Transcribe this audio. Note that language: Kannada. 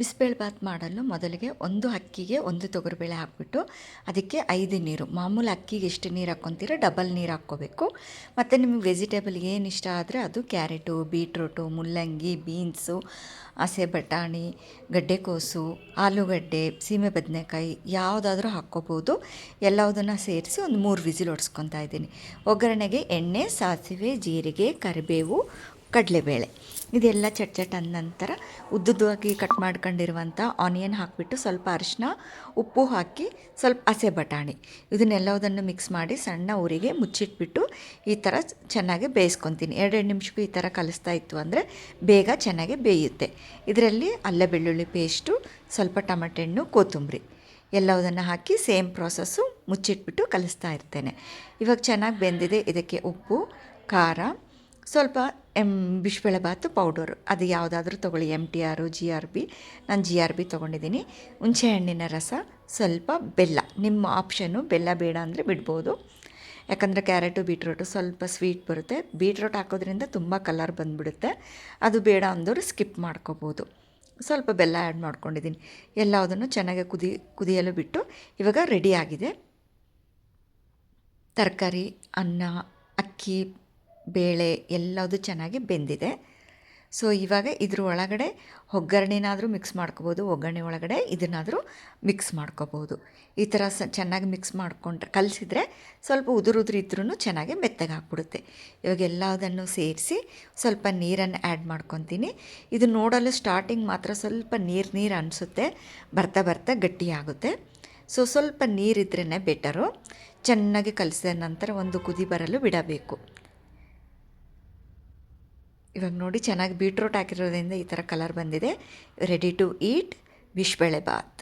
ಬಿಸಿಬೇಳೆಬಾತ್ ಮಾಡಲು ಮೊದಲಿಗೆ ಒಂದು ಅಕ್ಕಿಗೆ ಒಂದು ತೊಗರಿಬೇಳೆ ಹಾಕಿಬಿಟ್ಟು ಅದಕ್ಕೆ 5 ನೀರು, ಮಾಮೂಲು ಅಕ್ಕಿಗೆ ಎಷ್ಟು ನೀರು ಹಾಕ್ಕೊತೀರೋ ಡಬಲ್ ನೀರು ಹಾಕ್ಕೋಬೇಕು. ಮತ್ತು ನಿಮಗೆ ವೆಜಿಟೇಬಲ್ ಏನು ಇಷ್ಟ ಆದರೆ ಅದು ಕ್ಯಾರೆಟು, ಬೀಟ್ರೂಟು, ಮುಲ್ಲಂಗಿ, ಬೀನ್ಸು, ಹಸೆ ಬಟಾಣಿ, ಗಡ್ಡೆಕೋಸು, ಆಲೂಗಡ್ಡೆ, ಸೀಮೆ ಬದನೆಕಾಯಿ ಯಾವುದಾದ್ರೂ ಹಾಕ್ಕೋಬೋದು. ಎಲ್ಲದನ್ನು ಸೇರಿಸಿ ಒಂದು 3 ವಿಸಿಲ್ ಹೊಡ್ಸ್ಕೊತಾ ಇದ್ದೀನಿ. ಒಗ್ಗರಣೆಗೆ ಎಣ್ಣೆ, ಸಾಸಿವೆ, ಜೀರಿಗೆ, ಕರಿಬೇವು, ಕಡಲೆಬೇಳೆ ಇದೆಲ್ಲ ಚಟ್ ಅಂದ ನಂತರ ಉದ್ದುದ್ದವಾಗಿ ಕಟ್ ಮಾಡ್ಕೊಂಡಿರುವಂಥ ಆನಿಯನ್ ಹಾಕಿಬಿಟ್ಟು ಸ್ವಲ್ಪ ಅರಿಶಿನ, ಉಪ್ಪು ಹಾಕಿ ಸ್ವಲ್ಪ ಹಸೆ ಬಟಾಣಿ ಇದನ್ನೆಲ್ಲದನ್ನು ಮಿಕ್ಸ್ ಮಾಡಿ ಸಣ್ಣ ಉರಿಗೆ ಮುಚ್ಚಿಟ್ಬಿಟ್ಟು ಈ ಥರ ಚೆನ್ನಾಗಿ ಬೇಯಿಸ್ಕೊತೀನಿ. 2 ನಿಮಿಷಕ್ಕೂ ಈ ಥರ ಕಲಿಸ್ತಾ ಇತ್ತು ಅಂದರೆ ಬೇಗ ಚೆನ್ನಾಗಿ ಬೇಯುತ್ತೆ. ಇದರಲ್ಲಿ ಅಲ್ಲ ಬೆಳ್ಳುಳ್ಳಿ ಪೇಸ್ಟು, ಸ್ವಲ್ಪ ಟೊಮೆಟೊ ಹಣ್ಣು, ಕೊತ್ತಂಬರಿ ಎಲ್ಲದನ್ನು ಹಾಕಿ ಸೇಮ್ ಪ್ರಾಸೆಸ್ಸು ಮುಚ್ಚಿಟ್ಬಿಟ್ಟು ಕಲಿಸ್ತಾ ಇರ್ತೇನೆ. ಇವಾಗ ಚೆನ್ನಾಗಿ ಬೆಂದಿದೆ. ಇದಕ್ಕೆ ಉಪ್ಪು, ಖಾರ, ಸ್ವಲ್ಪ ಬಿಸಿಬೇಳೆಬಾತು ಪೌಡರು ಅದು ಯಾವುದಾದ್ರೂ ತೊಗೊಳ್ಳಿ, MTR, GRB. ನಾನು GRB ತೊಗೊಂಡಿದ್ದೀನಿ. ಹುಣಸೆಹಣ್ಣಿನ ರಸ, ಸ್ವಲ್ಪ ಬೆಲ್ಲ, ನಿಮ್ಮ ಆಪ್ಷನ್ನು. ಬೆಲ್ಲ ಬೇಡ ಅಂದರೆ ಬಿಡ್ಬೋದು, ಯಾಕಂದರೆ ಕ್ಯಾರೆಟು ಬೀಟ್ರೂಟು ಸ್ವಲ್ಪ ಸ್ವೀಟ್ ಬರುತ್ತೆ. ಬೀಟ್ರೂಟ್ ಹಾಕೋದ್ರಿಂದ ತುಂಬ ಕಲರ್ ಬಂದುಬಿಡುತ್ತೆ. ಅದು ಬೇಡ ಅಂದವರು ಸ್ಕಿಪ್ ಮಾಡ್ಕೋಬೋದು. ಸ್ವಲ್ಪ ಬೆಲ್ಲ ಆ್ಯಡ್ ಮಾಡ್ಕೊಂಡಿದ್ದೀನಿ. ಎಲ್ಲದನ್ನು ಚೆನ್ನಾಗಿ ಕುದಿಯಲು ಬಿಟ್ಟು ಇವಾಗ ರೆಡಿಯಾಗಿದೆ. ತರಕಾರಿ, ಅನ್ನ, ಅಕ್ಕಿ, ಬೇಳೆ ಎಲ್ಲದು ಚೆನ್ನಾಗಿ ಬೆಂದಿದೆ. ಸೊ ಇವಾಗ ಇದ್ರ ಒಳಗಡೆ ಒಗ್ಗರಣೆನಾದರೂ ಮಿಕ್ಸ್ ಮಾಡ್ಕೋಬೋದು, ಒಗ್ಗರಣೆ ಒಳಗಡೆ ಇದನ್ನಾದರೂ ಮಿಕ್ಸ್ ಮಾಡ್ಕೋಬೋದು. ಈ ಥರ ಚೆನ್ನಾಗಿ ಮಿಕ್ಸ್ ಮಾಡಿಕೊಂಡ್ರೆ ಕಲಸಿದ್ರೆ ಸ್ವಲ್ಪ ಉದುರು ಇದ್ರೂ ಚೆನ್ನಾಗಿ ಮೆತ್ತಗೆ ಹಾಕ್ಬಿಡುತ್ತೆ. ಇವಾಗ ಎಲ್ಲದನ್ನು ಸೇರಿಸಿ ಸ್ವಲ್ಪ ನೀರನ್ನು ಆ್ಯಡ್ ಮಾಡ್ಕೊತೀನಿ. ಇದು ನೋಡಲು ಸ್ಟಾರ್ಟಿಂಗ್ ಮಾತ್ರ ಸ್ವಲ್ಪ ನೀರು ಅನಿಸುತ್ತೆ, ಬರ್ತಾ ಬರ್ತಾ ಗಟ್ಟಿಯಾಗುತ್ತೆ. ಸೊ ಸ್ವಲ್ಪ ನೀರಿದ್ರೇ ಬೆಟರು. ಚೆನ್ನಾಗಿ ಕಲಸಿದ ನಂತರ ಒಂದು ಕುದಿ ಬರಲು ಬಿಡಬೇಕು. ಇವಾಗ ನೋಡಿ ಚೆನ್ನಾಗಿ ಬೀಟ್ರೂಟ್ ಹಾಕಿರೋದ್ರಿಂದ ಈ ಥರ ಕಲರ್ ಬಂದಿದೆ. Ready to eat bisibelebath.